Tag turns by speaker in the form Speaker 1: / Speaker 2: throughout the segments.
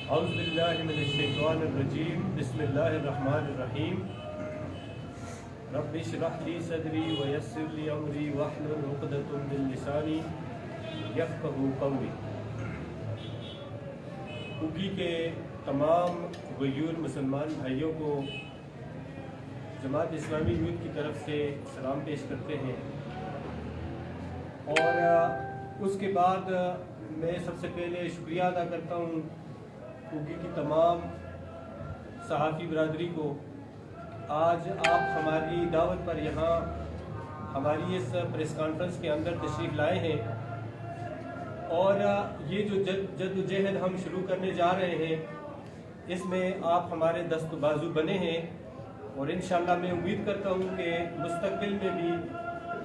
Speaker 1: اعوذ باللہ من الشیطان الرجیم بسم اللہ الرحمن الرحیم رب اشرح لی صدری ویسر لی امری واحلل عقدۃ من لسانی یفقہوا قولی۔ اوگی کے تمام غیور مسلمان بھائیوں کو جماعت اسلامی یوتھ کی طرف سے سلام پیش کرتے ہیں، اور اس کے بعد میں سب سے پہلے شکریہ ادا کرتا ہوں اوگی کی تمام صحافی برادری کو۔ آج آپ ہماری دعوت پر یہاں ہماری اس پریس کانفرنس کے اندر تشریف لائے ہیں، اور یہ جو جد و جہد ہم شروع کرنے جا رہے ہیں اس میں آپ ہمارے دست و بازو بنے ہیں، اور انشاءاللہ میں امید کرتا ہوں کہ مستقبل میں بھی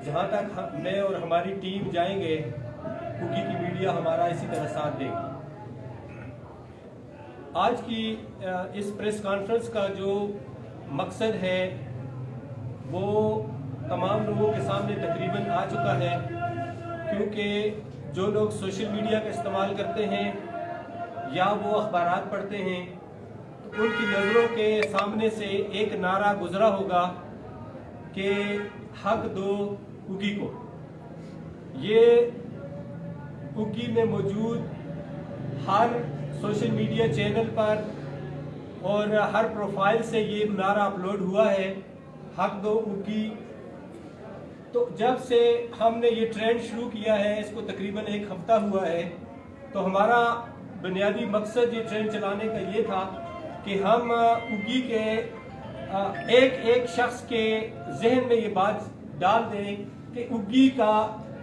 Speaker 1: جہاں تک میں اور ہماری ٹیم جائیں گے اوگی کی میڈیا ہمارا اسی طرح ساتھ دے گی۔ آج کی اس پریس کانفرنس کا جو مقصد ہے وہ تمام لوگوں کے سامنے تقریباً آ چکا ہے، کیونکہ جو لوگ سوشل میڈیا کا استعمال کرتے ہیں یا وہ اخبارات پڑھتے ہیں ان کی نظروں کے سامنے سے ایک نعرہ گزرا ہوگا کہ حق دو اوگی کو۔ یہ اوگی میں موجود ہر سوشل میڈیا چینل پر اور ہر پروفائل سے یہ نعرہ اپلوڈ ہوا ہے، حق دو اوگی۔ تو جب سے ہم نے یہ ٹرینڈ شروع کیا ہے، اس کو تقریباً ایک ہفتہ ہوا ہے، تو ہمارا بنیادی مقصد یہ ٹرینڈ چلانے کا یہ تھا کہ ہم اوگی کے ایک شخص کے ذہن میں یہ بات ڈال دیں کہ اوگی کا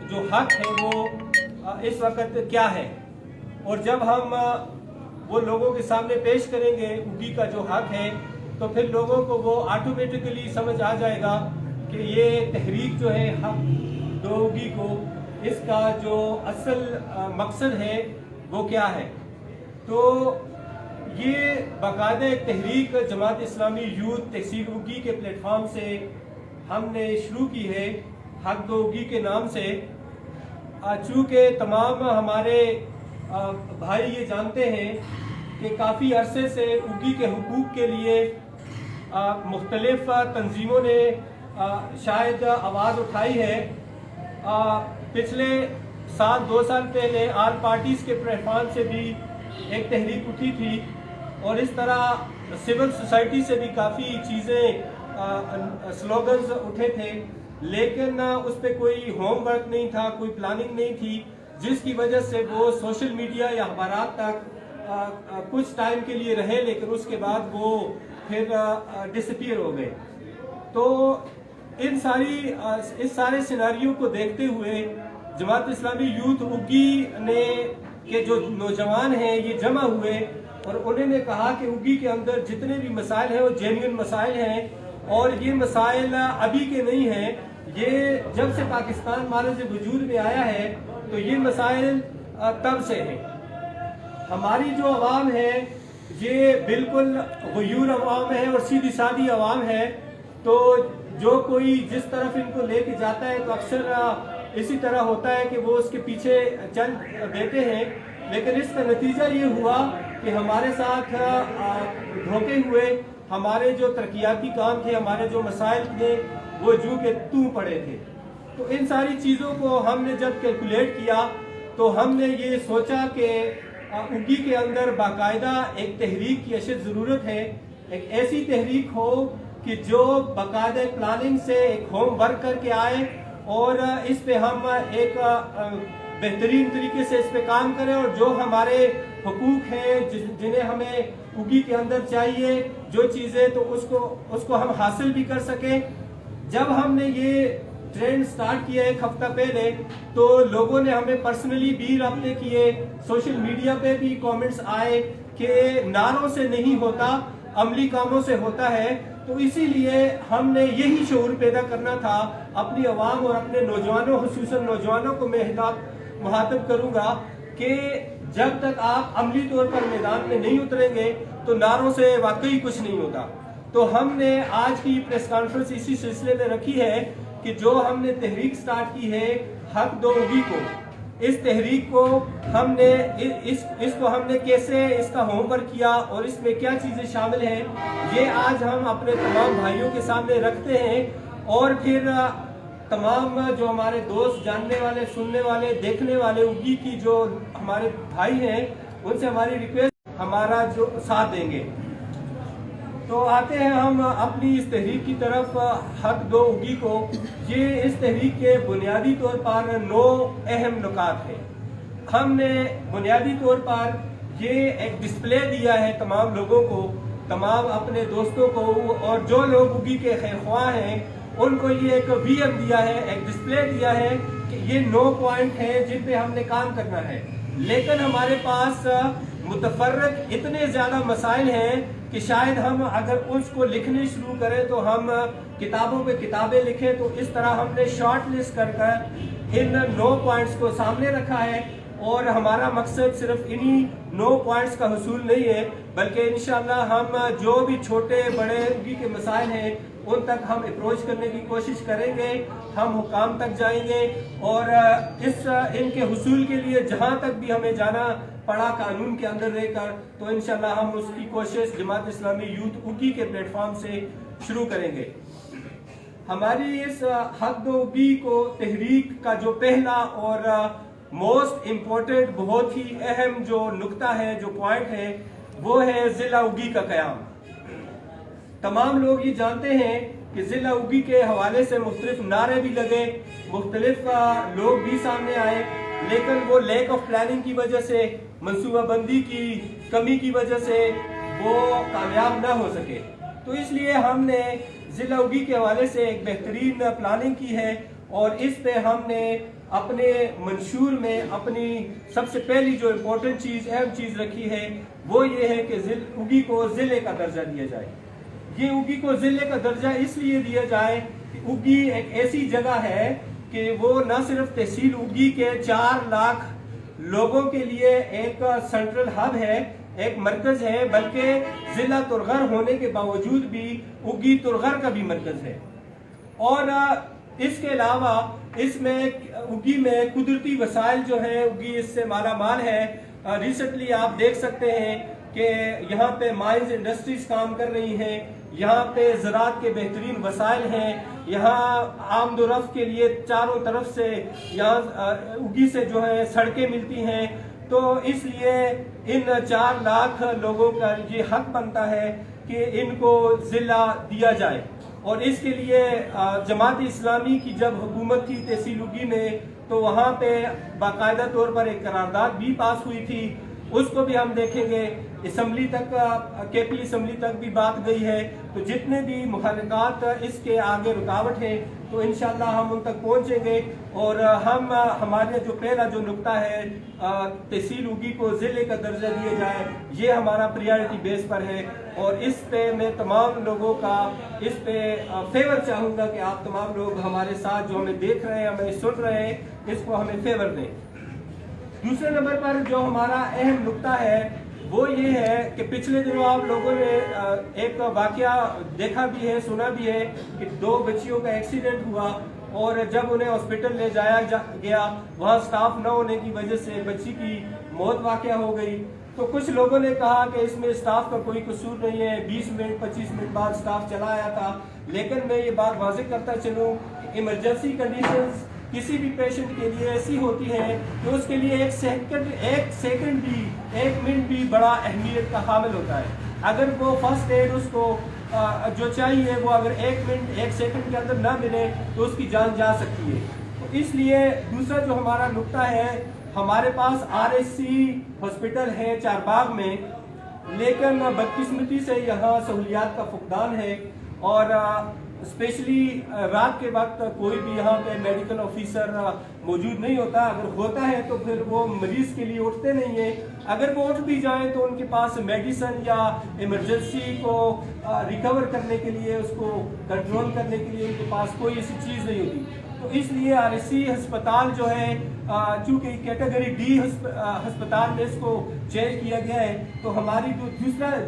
Speaker 1: جو حق ہے وہ اس وقت کیا ہے، اور جب ہم وہ لوگوں کے سامنے پیش کریں گے اوگی کا جو حق ہے تو پھر لوگوں کو وہ آٹومیٹکلی سمجھ آ جائے گا کہ یہ تحریک جو ہے حق دو اوگی کو، اس کا جو اصل مقصد ہے وہ کیا ہے۔ تو یہ باقاعدہ ایک تحریک جماعت اسلامی یوتھ تحصیل اوگی کے پلیٹ فارم سے ہم نے شروع کی ہے، حق دو اوگی کے نام سے۔ چونکہ تمام ہمارے بھائی یہ جانتے ہیں کہ کافی عرصے سے اوگی کے حقوق کے لیے مختلف تنظیموں نے شاید آواز اٹھائی ہے۔ پچھلے دو سال پہلے آل پارٹیز کے پلیٹ فارم سے بھی ایک تحریک اٹھی تھی، اور اس طرح سول سوسائٹی سے بھی کافی چیزیں سلوگنز اٹھے تھے، لیکن اس پہ کوئی ہوم ورک نہیں تھا، کوئی پلاننگ نہیں تھی، جس کی وجہ سے وہ سوشل میڈیا یا اخبارات تک کچھ ٹائم کے لیے رہے، لیکن اس کے بعد وہ پھر ڈسپیئر ہو گئے۔ تو اس سارے سیناریو کو دیکھتے ہوئے جماعت اسلامی یوتھ اوگی نے کہ جو نوجوان ہیں یہ جمع ہوئے، اور انہوں نے کہا کہ اوگی کے اندر جتنے بھی مسائل ہیں وہ جینوئن مسائل ہیں، اور یہ مسائل ابھی کے نہیں ہیں، یہ جب سے پاکستان معرض وجود میں آیا ہے تو یہ مسائل تب سے ہیں۔ ہماری جو عوام ہے یہ بالکل غیور عوام ہے اور سیدھی سادی عوام ہے، تو جو کوئی جس طرف ان کو لے کے جاتا ہے تو اکثر اسی طرح ہوتا ہے کہ وہ اس کے پیچھے چل دیتے ہیں، لیکن اس کا نتیجہ یہ ہوا کہ ہمارے ساتھ دھوکے ہوئے، ہمارے جو ترقیاتی کام تھے، ہمارے جو مسائل تھے وہ جو کہ توں پڑے تھے۔ تو ان ساری چیزوں کو ہم نے جب کیلکولیٹ کیا تو ہم نے یہ سوچا کہ اوگی کے اندر باقاعدہ ایک تحریک کی اشد ضرورت ہے، ایک ایسی تحریک ہو کہ جو باقاعدہ پلاننگ سے ایک ہوم ورک کر کے آئے، اور اس پہ ہم ایک بہترین طریقے سے اس پہ کام کریں، اور جو ہمارے حقوق ہیں جنہیں ہمیں اوگی کے اندر چاہیے جو چیزیں، تو اس کو ہم حاصل بھی کر سکیں۔ جب ہم نے یہ ٹرینڈ سٹارٹ کیا ایک ہفتہ پہلے تو لوگوں نے ہمیں پرسنلی بھی رابطے کیے، سوشل میڈیا پہ بھی کامنٹس آئے کہ نعروں سے نہیں ہوتا، عملی کاموں سے ہوتا ہے۔ تو اسی لیے ہم نے یہی شعور پیدا کرنا تھا اپنی عوام اور اپنے نوجوانوں، خصوصاً نوجوانوں کو میں مخاطب کروں گا کہ جب تک آپ عملی طور پر میدان میں نہیں اتریں گے تو نعروں سے واقعی کچھ نہیں ہوتا۔ تو ہم نے آج کی پریس کانفرنس اسی سلسلے میں رکھی ہے کہ جو ہم نے تحریک سٹارٹ کی ہے حق دو اوگی کو، اس تحریک کو ہم نے اس کو ہم نے کیسے اس کا ہوم ورک کیا اور اس میں کیا چیزیں شامل ہیں، یہ آج ہم اپنے تمام بھائیوں کے سامنے رکھتے ہیں، اور پھر تمام جو ہمارے دوست، جاننے والے، سننے والے، دیکھنے والے اگی کی جو ہمارے بھائی ہیں، ان سے ہماری ریکویسٹ ہمارا جو ساتھ دیں گے۔ تو آتے ہیں ہم اپنی اس تحریک کی طرف، حق دو اگی کو۔ یہ اس تحریک کے بنیادی طور پر 9 اہم نکات ہیں۔ ہم نے بنیادی طور پر یہ ایک ڈسپلے دیا ہے تمام لوگوں کو، تمام اپنے دوستوں کو، اور جو لوگ اگی کے خیر خواہ ہیں ان کو یہ ایک وی ایم دیا ہے، ایک ڈسپلے دیا ہے کہ یہ 9 پوائنٹ ہیں جن پہ ہم نے کام کرنا ہے۔ لیکن ہمارے پاس متفرق اتنے زیادہ مسائل ہیں کہ شاید ہم اگر اس کو لکھنے شروع کریں تو ہم کتابوں پہ کتابیں لکھیں، تو اس طرح ہم نے شارٹ لسٹ کر ان 9 پوائنٹس کو سامنے رکھا ہے، اور ہمارا مقصد صرف انہی 9 پوائنٹس کا حصول نہیں ہے، بلکہ انشاءاللہ ہم جو بھی چھوٹے بڑے اگی کے مسائل ہیں ان تک ہم اپروچ کرنے کی کوشش کریں گے، ہم حکام تک جائیں گے، اور ان کے حصول کے لیے جہاں تک بھی ہمیں جانا پڑا قانون کے اندر رہ کر، تو انشاءاللہ ہم اس کی کوشش جماعت اسلامی یوتھ اگی کے پلیٹ فارم سے شروع کریں گے۔ ہماری اس حق دو اگی کو تحریک کا جو پہلا اور موسٹ امپورٹنٹ، بہت ہی اہم جو نقطہ ہے، جو پوائنٹ ہے، وہ ہے ضلع اگی کا قیام۔ تمام لوگ یہ جانتے ہیں کہ ضلع اگی کے حوالے سے مختلف نعرے بھی لگے، مختلف لوگ بھی سامنے آئے، لیکن وہ لیک آف پلاننگ کی وجہ سے، منصوبہ بندی کی کمی کی وجہ سے وہ کامیاب نہ ہو سکے۔ تو اس لیے ہم نے ضلع اگی کے حوالے سے ایک بہترین پلاننگ کی ہے، اور اس پہ ہم نے اپنے منشور میں اپنی سب سے پہلی جو امپورٹنٹ چیز، اہم چیز رکھی ہے، وہ یہ ہے کہ اگی کو ضلع کا درجہ دیا جائے۔ یہ اگی کو ضلع کا درجہ اس لیے دیا جائے کہ اگی ایک ایسی جگہ ہے کہ وہ نہ صرف تحصیل اگی کے 4 لاکھ لوگوں کے لیے ایک سینٹرل ہب ہے، ایک مرکز ہے، بلکہ ضلع ترغر ہونے کے باوجود بھی اگی ترغر کا بھی مرکز ہے۔ اور اس کے علاوہ اس میں اگی میں قدرتی وسائل جو ہے، اگی اس سے مالا مال ہے۔ ریسنٹلی آپ دیکھ سکتے ہیں کہ یہاں پہ مائنز انڈسٹریز کام کر رہی ہیں، یہاں پہ زراعت کے بہترین وسائل ہیں، یہاں آمد و رفت کے لیے چاروں طرف سے یہاں اگی سے جو ہے سڑکیں ملتی ہیں۔ تو اس لیے ان 4 لاکھ لوگوں کا یہ حق بنتا ہے کہ ان کو ضلع دیا جائے، اور اس کے لیے جماعت اسلامی کی جب حکومت تھی تحصیل اگی میں، تو وہاں پہ باقاعدہ طور پر ایک قرارداد بھی پاس ہوئی تھی، اس کو بھی ہم دیکھیں گے۔ اسمبلی تک، کے پی اسمبلی تک بھی بات گئی ہے، تو جتنے بھی محرکات اس کے آگے رکاوٹ ہیں، تو انشاءاللہ ہم ان تک پہنچیں گے، اور ہمارے جو پہلا جو نقطہ ہے تحصیل اگی کو ضلع کا درجہ دیا جائے، یہ ہمارا پریارٹی بیس پر ہے، اور اس پہ میں تمام لوگوں کا اس پہ فیور چاہوں گا کہ آپ تمام لوگ ہمارے ساتھ جو ہمیں دیکھ رہے ہیں، ہمیں سن رہے ہیں، اس کو ہمیں فیور دیں۔ دوسرے نمبر پر جو ہمارا اہم نقطہ ہے وہ یہ ہے کہ پچھلے دنوں آپ لوگوں نے ایک واقعہ دیکھا بھی ہے، سنا بھی ہے کہ 2 بچیوں کا ایکسیڈنٹ ہوا، اور جب انہیں ہاسپٹل لے جایا گیا، وہاں سٹاف نہ ہونے کی وجہ سے بچی کی موت واقع ہو گئی۔ تو کچھ لوگوں نے کہا کہ اس میں سٹاف کا کوئی قصور نہیں ہے، 20 منٹ 25 منٹ بعد سٹاف چلا آیا تھا، لیکن میں یہ بات واضح کرتا چلوں کہ ایمرجنسی کنڈیشنز کسی بھی پیشنٹ کے لیے ایسی ہوتی ہیں کہ اس کے لیے ایک سیکنڈ بھی، 1 منٹ بھی بڑا اہمیت کا حامل ہوتا ہے۔ اگر وہ فرسٹ ایڈ اس کو جو چاہیے وہ اگر 1 منٹ 1 سیکنڈ کے اندر نہ ملے تو اس کی جان جا سکتی ہے۔ تو اس لیے دوسرا جو ہمارا نقطہ ہے، ہمارے پاس RSC ہاسپٹل ہے چارباغ میں، لیکن بدقسمتی سے یہاں سہولیات کا فقدان ہے، اور اسپیشلی رات کے وقت کوئی بھی یہاں پہ میڈیکل آفیسر موجود نہیں ہوتا۔ اگر ہوتا ہے تو پھر وہ مریض کے لیے اٹھتے نہیں ہیں، اگر وہ اٹھ بھی جائیں تو ان کے پاس میڈیسن یا ایمرجنسی کو ریکور کرنے کے لیے، اس کو کنٹرول کرنے کے لیے ان کے پاس کوئی ایسی چیز نہیں ہوتی۔ تو اس لیے RSC ہسپتال جو ہے، چونکہ کیٹیگری D ہسپتال میں اس کو چینج کیا گیا ہے، تو ہماری جو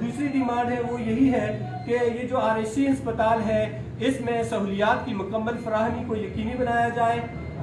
Speaker 1: دوسری ڈیمانڈ ہے وہ یہی ہے کہ یہ جو RSC ہسپتال ہے، اس میں سہولیات کی مکمل فراہمی کو یقینی بنایا جائے۔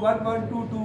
Speaker 1: 1122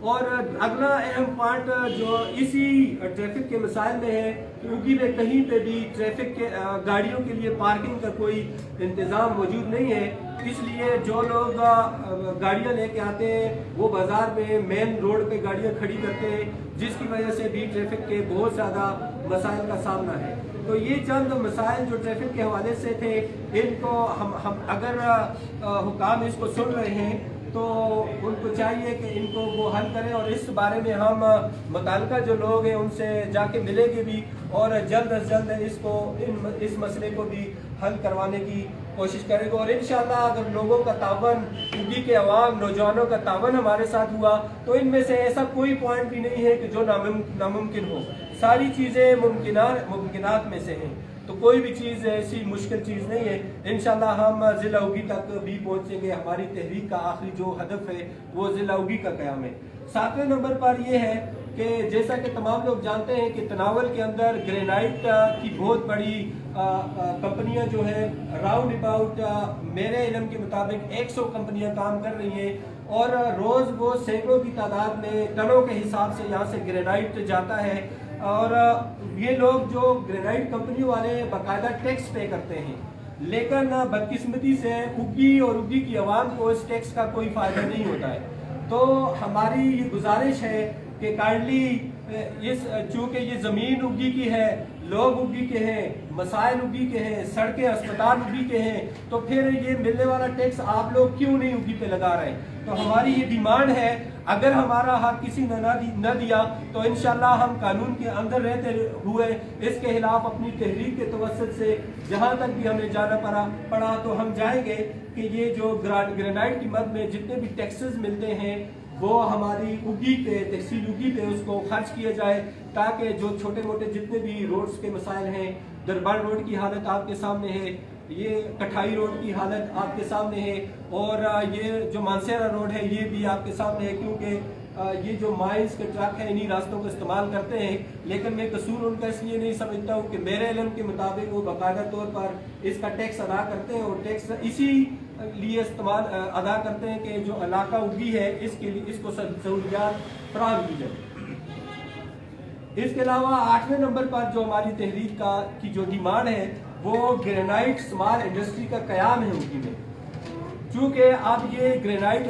Speaker 1: اور اگلا اہم پارٹ جو اسی ٹریفک کے مسائل میں ہے کہ اوگی میں کہیں پہ بھی ٹریفک کے گاڑیوں کے لیے پارکنگ کا کوئی انتظام موجود نہیں ہے، اس لیے جو لوگ گاڑیاں لے کے آتے ہیں وہ بازار میں مین روڈ پہ گاڑیاں کھڑی کرتے ہیں، جس کی وجہ سے بھی ٹریفک کے بہت زیادہ مسائل کا سامنا ہے۔ تو یہ چند مسائل جو ٹریفک کے حوالے سے تھے، ان کو ہم اگر حکام اس کو سن رہے ہیں تو ان کو چاہیے کہ ان کو وہ حل کریں، اور اس بارے میں ہم متعلقہ جو لوگ ہیں ان سے جا کے ملیں گے بھی، اور جلد از جلد اس مسئلے کو بھی حل کروانے کی کوشش کریں گے۔ اور انشاءاللہ اگر لوگوں کا تعاون، اوگی کے عوام نوجوانوں کا تعاون ہمارے ساتھ ہوا تو ان میں سے ایسا کوئی پوائنٹ بھی نہیں ہے کہ جو ناممکن ہو، ساری چیزیں ممکنات میں سے ہیں، تو کوئی بھی چیز ایسی مشکل چیز نہیں ہے۔ انشاءاللہ ہم ضلع اوگی تک بھی پہنچیں گے، ہماری تحریک کا آخری جو ہدف ہے وہ ضلع اوگی کا قیام ہے۔ 7ویں نمبر پر یہ ہے کہ جیسا کہ تمام لوگ جانتے ہیں کہ تناول کے اندر گرینائٹ کی بہت بڑی کمپنیاں جو ہیں، راؤنڈ اباؤٹ میرے علم کے مطابق 100 کمپنیاں کام کر رہی ہیں، اور روز وہ سینکڑوں کی تعداد میں ٹنوں کے حساب سے یہاں سے گرینائٹ جاتا ہے، اور یہ لوگ جو گرینائٹ کمپنیوں والے باقاعدہ ٹیکس پے کرتے ہیں، لیکن بدقسمتی سے اوگی اور اوگی کی عوام کو اس ٹیکس کا کوئی فائدہ نہیں ہوتا ہے۔ تو ہماری یہ گزارش ہے کہ کائنڈلی چونکہ یہ زمین اوگی کی ہے، لوگ اوگی کے ہیں، مسائل اوگی کے ہیں، سڑکیں اسپتال اوگی کے ہیں، تو پھر یہ ملنے والا ٹیکس آپ لوگ کیوں نہیں اوگی پہ لگا رہے ہیں؟ تو ہماری یہ ڈیمانڈ ہے، اگر ہمارا حق کسی نے نہ دیا تو انشاءاللہ ہم قانون کے اندر رہتے ہوئے اس کے خلاف اپنی تحریک کے توسط سے جہاں تک بھی ہمیں جانا پڑا تو ہم جائیں گے کہ یہ جو گرینائٹ کی مد میں جتنے بھی ٹیکسز ملتے ہیں وہ ہماری اوگی پہ، تحصیل اوگی پہ اس کو خرچ کیا جائے، تاکہ جو چھوٹے موٹے جتنے بھی روڈز کے مسائل ہیں، دربار روڈ کی حالت آپ کے سامنے ہے، یہ کٹھائی روڈ کی حالت آپ کے سامنے ہے، اور یہ جو مانسیرا روڈ ہے یہ بھی آپ کے سامنے ہے، کیونکہ یہ جو مائنز کے ٹرک ہیں انہی راستوں کو استعمال کرتے ہیں، لیکن میں قصور ان کا اس لیے نہیں سمجھتا ہوں کہ میرے علم کے مطابق وہ باقاعدہ طور پر اس کا ٹیکس ادا کرتے ہیں، اور ٹیکس اسی لیے ادا کرتے ہیں کہ جو علاقہ اوگی ہے اس کے لیے اس کو سہولیات فراہم کی جائے۔ اس کے علاوہ 8ویں نمبر پر جو ہماری تحریک کی جو ڈیمانڈ ہے وہ گرینائٹ سمال انڈسٹری کا قیام ہے اوگی میں، چونکہ اب یہ گرینائٹ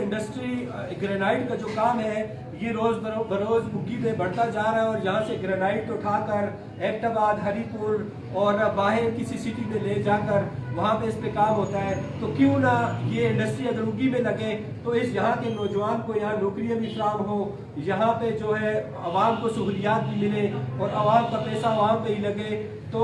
Speaker 1: کا جو کام ہے یہ روز بروز اوگی میں بڑھتا جا رہا ہے، اور یہاں سے گرینائٹ اٹھا کر ایبٹ آباد، ہری پور اور باہر کسی سٹی میں لے جا کر وہاں پہ اس پہ کام ہوتا ہے، تو کیوں نہ یہ انڈسٹری اگر اوگی میں لگے تو یہاں کے نوجوان کو یہاں نوکریاں بھی فراہم ہو، یہاں پہ جو ہے عوام کو سہولیات بھی ملے، اور عوام کا پیسہ عوام پہ ہی لگے۔ تو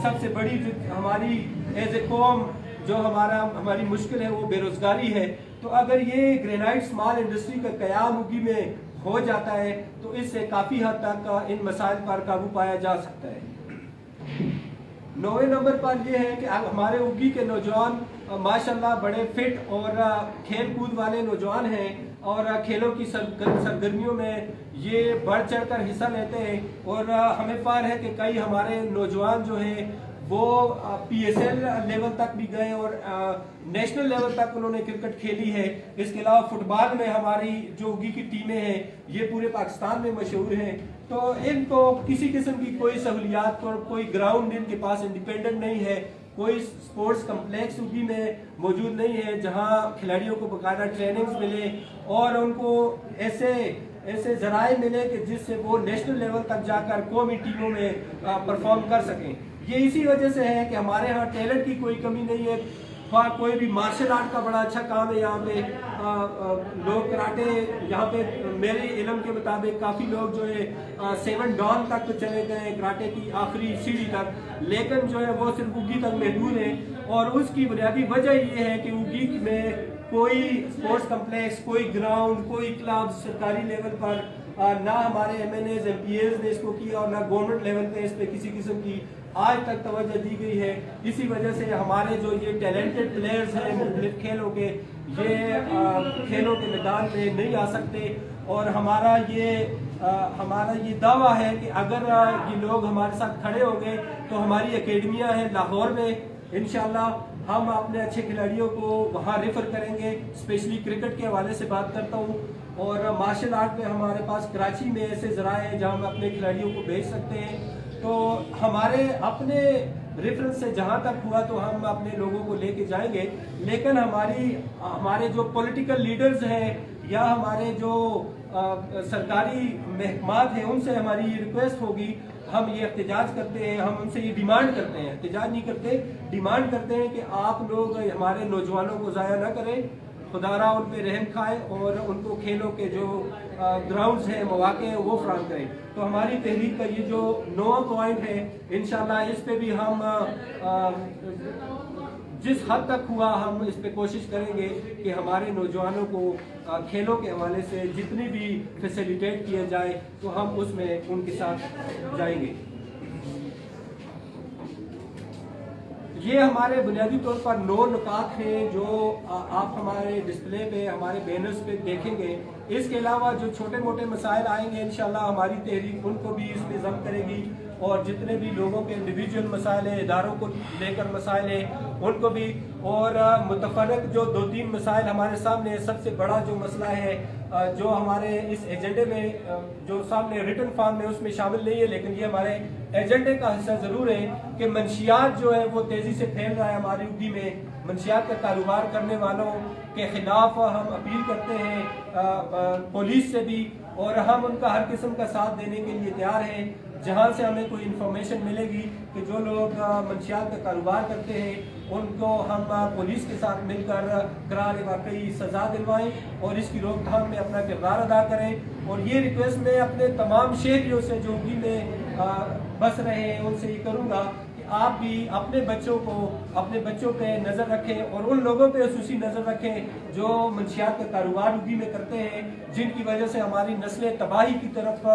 Speaker 1: سب سے بڑی ہماری ایز اے قوم جو ہماری مشکل ہے وہ بے روزگاری ہے، تو اگر یہ گرینائٹ سمال انڈسٹری کا قیام اوگی میں ہو جاتا ہے تو اس سے کافی حد تک ان مسائل پر قابو پایا جا سکتا ہے۔ 9ویں نمبر پر یہ ہے کہ ہمارے اوگی کے نوجوان ماشاءاللہ بڑے فٹ اور کھیل کود والے نوجوان ہیں، اور کھیلوں کی سرگرمیوں میں یہ بڑھ چڑھ کر حصہ لیتے ہیں، اور ہمیں فخر ہے کہ کئی ہمارے نوجوان جو ہیں وہ پی ایس ایل لیول تک بھی گئے، اور نیشنل لیول تک انہوں نے کرکٹ کھیلی ہے۔ اس کے علاوہ فٹ بال میں ہماری جو اوگی کی ٹیمیں ہیں یہ پورے پاکستان میں مشہور ہیں، تو ان کو کسی قسم کی کوئی سہولیات اور کوئی گراؤنڈ ان کے پاس انڈیپینڈنٹ نہیں ہے، کوئی سپورٹس کمپلیکس اوگی میں موجود نہیں ہے جہاں کھلاڑیوں کو باقاعدہ ٹریننگز ملے اور ان کو ایسے ذرائع ملے کہ جس سے وہ نیشنل لیول تک جا کر قومی ٹیموں میں پرفارم کر سکیں۔ یہ اسی وجہ سے ہے کہ ہمارے ہاں ٹیلنٹ کی کوئی کمی نہیں ہے، کوئی بھی مارشل آرٹ کا بڑا اچھا کام ہے یہاں پہ، لوگ کراٹے یہاں پہ میرے علم کے مطابق کافی لوگ جو ہے 7 ڈان تک تو چلے گئے ہیں کراٹے کی آخری سیڑھی تک، لیکن جو ہے وہ صرف اوگی تک محدود ہیں، اور اس کی بنیادی وجہ یہ ہے کہ اوگی میں کوئی اسپورٹس کمپلیکس، کوئی گراؤنڈ، کوئی کلب سرکاری لیول پر نہ ہمارے M N As M P As نے اس کو کیا، اور نہ گورنمنٹ لیول پہ اس پہ کسی قسم کی آج تک توجہ دی گئی ہے۔ اسی وجہ سے ہمارے جو یہ ٹیلنٹڈ پلیئرز ہیں مختلف کھیلوں کے، یہ کھیلوں کے میدان میں نہیں آ سکتے، اور ہمارا یہ دعویٰ ہے کہ اگر یہ لوگ ہمارے ساتھ کھڑے ہو گئے تو ہماری اکیڈمیاں ہیں لاہور میں، انشاءاللہ ہم اپنے اچھے کھلاڑیوں کو وہاں ریفر کریں گے۔ اسپیشلی کرکٹ کے حوالے سے بات کرتا ہوں اور مارشل آرٹ میں ہمارے پاس کراچی میں ایسے ذرائع ہیں جہاں ہم اپنے کھلاڑیوں کو بھیج سکتے ہیں. تو ہمارے اپنے ریفرنس سے جہاں تک ہوا تو ہم اپنے لوگوں کو لے کے جائیں گے, لیکن ہمارے جو پولیٹیکل لیڈرز ہیں یا ہمارے جو سرکاری محکمات ہیں ان سے ہماری یہ ریکویسٹ ہوگی, ہم یہ احتجاج کرتے ہیں, ہم ان سے یہ ڈیمانڈ کرتے ہیں, احتجاج نہیں کرتے, ڈیمانڈ کرتے ہیں کہ آپ لوگ ہمارے نوجوانوں کو ضائع نہ کریں, خدا را ان پہ رحم کھائے اور ان کو کھیلوں کے جو گراؤنڈز ہیں, مواقع ہیں وہ فراہم کریں. تو ہماری تحریک کا یہ جو 9واں پوائنٹ ہے انشاءاللہ اس پہ بھی ہم جس حد تک ہوا ہم اس پہ کوشش کریں گے کہ ہمارے نوجوانوں کو کھیلوں کے حوالے سے جتنی بھی فیسیلیٹیٹ کیا جائے تو ہم اس میں ان کے ساتھ جائیں گے. یہ ہمارے بنیادی طور پر 9 نکات ہیں جو آپ ہمارے ڈسپلے پہ, ہمارے بینرز پہ دیکھیں گے. اس کے علاوہ جو چھوٹے موٹے مسائل آئیں گے انشاءاللہ ہماری تحریک ان کو بھی اس میں ضم کرے گی, اور جتنے بھی لوگوں کے انڈیویجول مسائل ہیں, اداروں کو لے کر مسائل ہیں ان کو بھی, اور متفرق جو 2-3 مسائل ہمارے سامنے, سب سے بڑا جو مسئلہ ہے جو ہمارے اس ایجنڈے میں جو سامنے ریٹن فارم میں اس میں شامل نہیں ہے لیکن یہ ہمارے ایجنڈے کا حصہ ضرور ہے کہ منشیات جو ہے وہ تیزی سے پھیل رہا ہے ہماری اگی میں. منشیات کا کاروبار کرنے والوں کے خلاف ہم اپیل کرتے ہیں پولیس سے بھی, اور ہم ان کا ہر قسم کا ساتھ دینے کے لیے تیار ہیں. جہاں سے ہمیں کوئی انفارمیشن ملے گی کہ جو لوگ منشیات کا کاروبار کرتے ہیں ان کو ہم پولیس کے ساتھ مل کر قرار واقعی سزا دلوائیں اور اس کی روک تھام میں اپنا کردار ادا کریں. اور یہ ریکویسٹ میں اپنے تمام شہریوں سے جو بھی میں بس رہے ہیں ان سے یہ کروں گا کہ آپ بھی اپنے بچوں پہ نظر رکھیں اور ان لوگوں پہ خصوصی نظر رکھیں جو منشیات کا کاروبار اگی میں کرتے ہیں, جن کی وجہ سے ہماری نسلیں تباہی کی طرف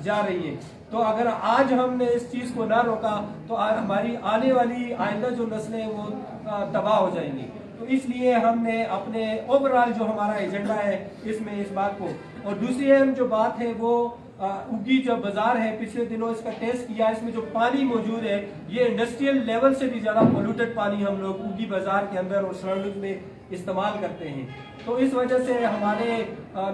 Speaker 1: جا رہی ہیں. تو اگر آج ہم نے اس چیز کو نہ روکا تو ہماری آنے والی آئندہ جو نسلیں ہیں وہ تباہ ہو جائیں گی. تو اس لیے ہم نے اپنے اوورآل جو ہمارا ایجنڈا ہے اس میں اس بات کو, اور دوسری اہم جو بات ہے وہ اگی جو بازار ہے, پچھلے دنوں اس کا ٹیسٹ کیا, اس میں جو پانی موجود ہے یہ انڈسٹریل لیول سے بھی زیادہ پولوٹڈ پانی ہم لوگ اگی بازار کے اندر اور سراؤنڈنگ میں استعمال کرتے ہیں. تو اس وجہ سے ہمارے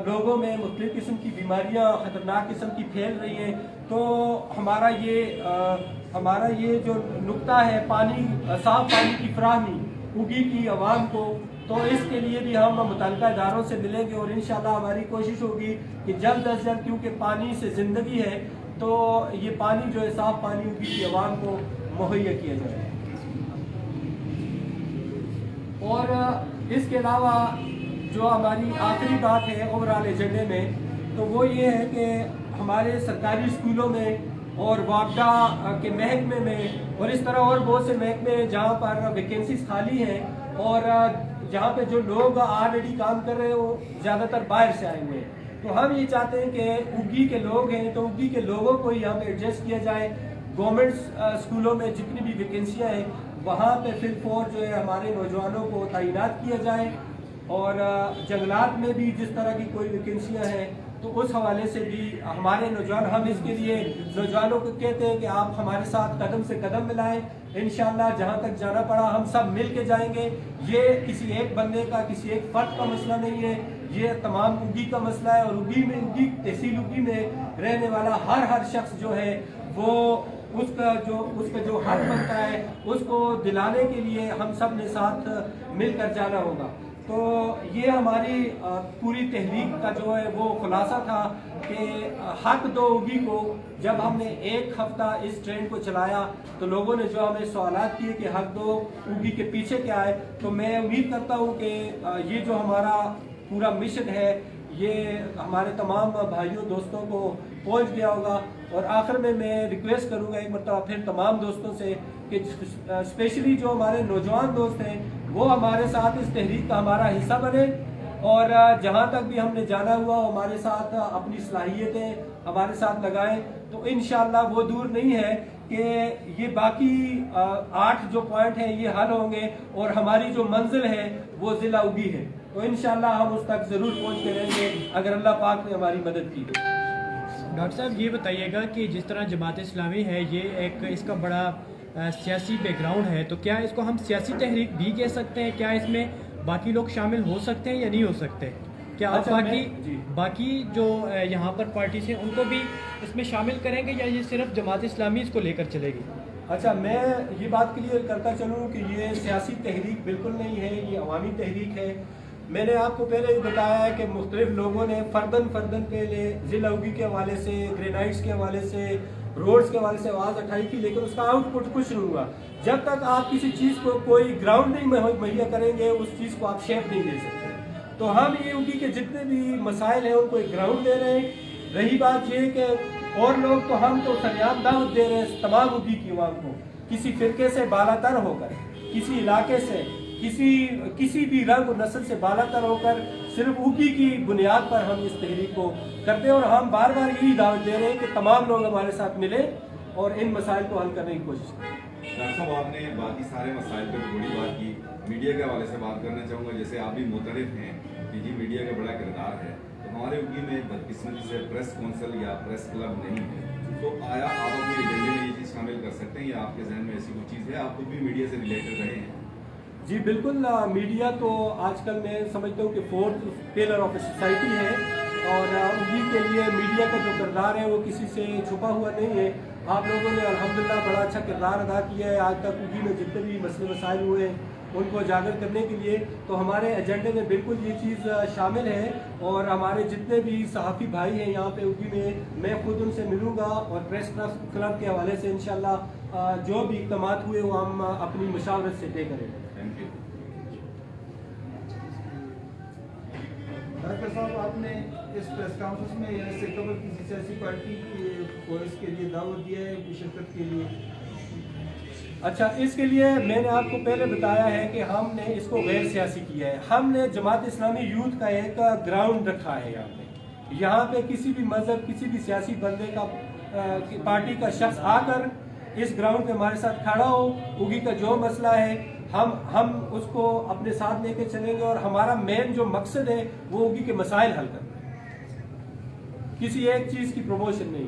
Speaker 1: لوگوں میں مختلف قسم کی بیماریاں خطرناک قسم کی پھیل رہی ہیں. تو ہمارا یہ جو نقطہ ہے پانی, صاف پانی کی فراہمی اگی کی عوام کو, تو اس کے لیے بھی ہم متعلقہ اداروں سے ملیں گے اور انشاءاللہ ہماری کوشش ہوگی کہ جلد از جلد, کیونکہ پانی سے زندگی ہے, تو یہ پانی جو ہے صاف پانی اگی کی عوام کو مہیا کیا جائے. اور اس کے علاوہ جو ہماری آخری بات ہے اوورآل ایجنڈے میں تو وہ یہ ہے کہ ہمارے سرکاری اسکولوں میں اور واپڈا کے محکمے میں اور اس طرح اور بہت سے محکمے ہیں جہاں پر ویکینسیز خالی ہیں اور جہاں پہ جو لوگ آلریڈی کام کر رہے ہیں وہ زیادہ تر باہر سے آئے ہوئے ہیں. تو ہم یہ چاہتے ہیں کہ اگی کے لوگ ہیں تو اگی کے لوگوں کو یہاں پہ ایڈجسٹ کیا جائے. گورنمنٹ اسکولوں میں جتنی بھی ویکینسیاں ہیں وہاں پہ فل فور جو ہے ہمارے نوجوانوں کو تعینات کیا جائے, اور جنگلات میں بھی جس طرح کی کوئی ویکینسیاں ہیں تو اس حوالے سے بھی ہمارے نوجوان, ہم اس کے لیے نوجوانوں کو کہتے ہیں کہ آپ ہمارے ساتھ قدم سے قدم ملائیں. انشاءاللہ جہاں تک جانا پڑا ہم سب مل کے جائیں گے. یہ کسی ایک بندے کا, کسی ایک فرد کا مسئلہ نہیں ہے, یہ تمام اگی کا مسئلہ ہے. اور اگی تحصیل اگی میں رہنے والا ہر شخص جو ہے وہ اس کا جو حق بنتا ہے اس کو دلانے کے لیے ہم سب نے ساتھ مل کر جانا ہوگا. تو یہ ہماری پوری تحریک کا جو ہے وہ خلاصہ تھا کہ حق دو اگی کو. جب ہم نے 1 ہفتہ اس ٹرین کو چلایا تو لوگوں نے جو ہمیں سوالات کیے کہ حق دو اگی کے پیچھے کیا ہے, تو میں امید کرتا ہوں کہ یہ جو ہمارا پورا مشن ہے یہ ہمارے تمام بھائیوں دوستوں کو پہنچ گیا ہوگا. اور آخر میں ریکویسٹ کروں گا ایک مرتبہ پھر تمام دوستوں سے کہ اسپیشلی جو ہمارے نوجوان دوست ہیں وہ ہمارے ساتھ اس تحریک کا ہمارا حصہ بنے, اور جہاں تک بھی ہم نے جانا ہوا ہمارے ساتھ اپنی صلاحیتیں ہمارے ساتھ لگائیں. تو انشاءاللہ وہ دور نہیں ہے کہ یہ باقی 8 جو پوائنٹ ہیں یہ حل ہوں گے اور ہماری جو منزل ہے وہ ضلع اگی ہے. تو انشاءاللہ ہم اس تک ضرور پہنچ کے رہیں گے اگر اللہ پاک نے ہماری مدد کی.
Speaker 2: ڈاکٹر صاحب یہ بتائیے گا کہ جس طرح جماعت اسلامی ہے یہ ایک اس کا بڑا سیاسی بیک گراؤنڈ ہے, تو کیا اس کو ہم سیاسی تحریک بھی کہہ سکتے ہیں؟ کیا اس میں باقی لوگ شامل ہو سکتے ہیں یا نہیں ہو سکتے؟ کیا آپ
Speaker 1: اچھا،
Speaker 2: باقی جو یہاں پر پارٹیز ہیں ان کو بھی اس میں شامل کریں گے یا یہ صرف جماعت اسلامی اس کو لے کر چلے گی؟
Speaker 1: اچھا، میں یہ بات کلیئر کرتا چلوں کہ یہ سیاسی تحریک بالکل نہیں ہے، یہ عوامی تحریک ہے۔ میں نے آپ کو پہلے بھی بتایا ہے کہ مختلف لوگوں نے فردن پہلے ضلع اوگی کے حوالے سے، گرینائٹس کے حوالے سے، روڈز کے حوالے سے آواز اٹھائی تھی، لیکن اس کا آؤٹ پٹ کچھ نہیں ہوا۔ جب تک آپ کسی چیز کو کوئی گراؤنڈ نہیں مہیا کریں گے، اس چیز کو آپ شیپ نہیں دے سکتے۔ تو ہم یہ اوگی کے جتنے بھی مسائل ہیں ان کو ایک گراؤنڈ دے رہے ہیں۔ رہی بات یہ کہ اور لوگ تو ہم تو سریعان دعوت دے رہے ہیں تمام اوگی کی عوام کو، کسی فرقے سے بالا تر ہو کر، کسی علاقے سے، کسی بھی رنگ و نسل سے بالا تر ہو کر، صرف اوگی کی بنیاد پر ہم اس تحریک کو کرتے ہیں، اور ہم بار بار یہی دعوت دے رہے ہیں کہ تمام لوگ ہمارے ساتھ ملیں اور ان مسائل کو حل کرنے کی کوشش کریں۔
Speaker 3: ڈاکٹر صاحب، آپ نے باقی سارے مسائل پہ بڑی بات کی، میڈیا کے حوالے سے بات کرنا چاہوں گا۔ جیسے آپ بھی معترف ہیں کہ جی میڈیا کا بڑا کردار ہے، تو ہمارے اوگی میں بدقسمتی سے پریس کونسل یا پریس کلب نہیں ہے، تو آیا آپ اپنے ایجنڈے میں یہ چیز شامل کر سکتے ہیں یا آپ کے ذہن میں ایسی کوئی چیز ہے؟ آپ خود بھی میڈیا سے ریلیٹڈ رہے ہیں۔
Speaker 1: جی بالکل، میڈیا تو آج کل میں سمجھتا ہوں کہ fourth pillar of a society ہے، اور اوگی کے لیے میڈیا کا جو کردار ہے وہ کسی سے چھپا ہوا نہیں ہے۔ آپ لوگوں نے الحمدللہ بڑا اچھا کردار ادا کیا ہے آج تک اوگی میں جتنے بھی مسئلے مسائل ہوئے ہیں ان کو اجاگر کرنے کے لیے، تو ہمارے ایجنڈے میں بالکل یہ چیز شامل ہے، اور ہمارے جتنے بھی صحافی بھائی ہیں یہاں پہ اوگی میں خود ان سے ملوں گا، اور پریس کلب کے حوالے سے انشاءاللہ جو بھی اقدامات ہوئے وہ ہم اپنی مشاورت سے طے کریں گے۔
Speaker 4: ڈاکٹر صاحب، آپ نے اس پریس کانفرنس میں یا اس سے قبل کسی سیاسی پارٹی کو اس کے لیے دعوت دیا ہے شرکت کے لیے؟
Speaker 1: اچھا، اس کے لیے میں نے آپ کو پہلے بتایا ہے کہ ہم نے اس کو غیر سیاسی کیا ہے۔ ہم نے جماعت اسلامی یوتھ کا ایک گراؤنڈ رکھا ہے یہاں پہ کسی بھی مذہب، کسی بھی سیاسی بندے کا، پارٹی کا شخص آ کر اس گراؤنڈ پہ ہمارے ساتھ کھڑا ہو، اوگی کا جو مسئلہ ہے ہم اس کو اپنے ساتھ لے کے چلیں گے، اور ہمارا مین جو مقصد ہے وہ اوگی کے مسائل حل کرنا ہے، کسی ایک چیز کی پروموشن نہیں۔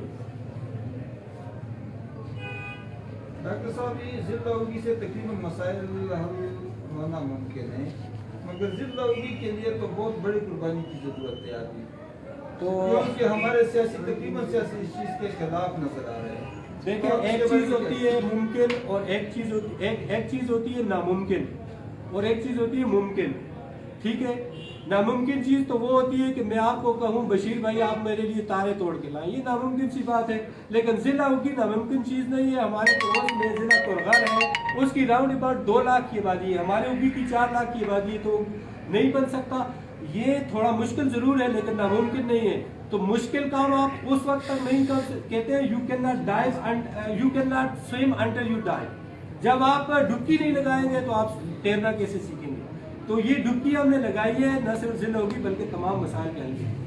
Speaker 4: ڈاکٹر صاحب، یہ ضلع اوگی سے تقریباً مسائل حل ہونا ممکن ہے، مگر ضلع اوگی کے لیے تو بہت بڑی قربانی کی ضرورت ہے آدمی، کیونکہ ہمارے تقریباً سیاسی اس چیز کے خلاف نظر آ رہے ہیں۔
Speaker 1: دیکھیں، ایک چیز ہوتی ہے ممکن، اور ایک چیز ہوتی ہے ناممکن، اور ایک چیز ہوتی ہے ممکن، ٹھیک ہے؟ ناممکن چیز تو وہ ہوتی ہے کہ میں آپ کو کہوں بشیر بھائی آپ میرے لیے تارے توڑ کے لائیں، یہ ناممکن سی بات ہے، لیکن ضلع اوگی ناممکن چیز نہیں ہے۔ ہمارے پڑوس میں ضلع کرغر ہے، اس کی راؤنڈ اباؤٹ 2 لاکھ کی آبادی ہے، ہمارے اوگی کی 4 لاکھ کی آبادی ہے، تو نہیں بن سکتا۔ یہ تھوڑا مشکل ضرور ہے لیکن ناممکن نہیں ہے۔ تو مشکل کام آپ اس وقت تک نہیں کہتے ہیں، you can not swim until you die. جب آپ ڈبکی نہیں لگائیں گے تو آپ تیرنا کیسے سیکھیں گے؟ تو یہ ڈبکی ہم نے لگائی ہے، نہ صرف ضلع اوگی بلکہ تمام مسائل کے حل کے لیے۔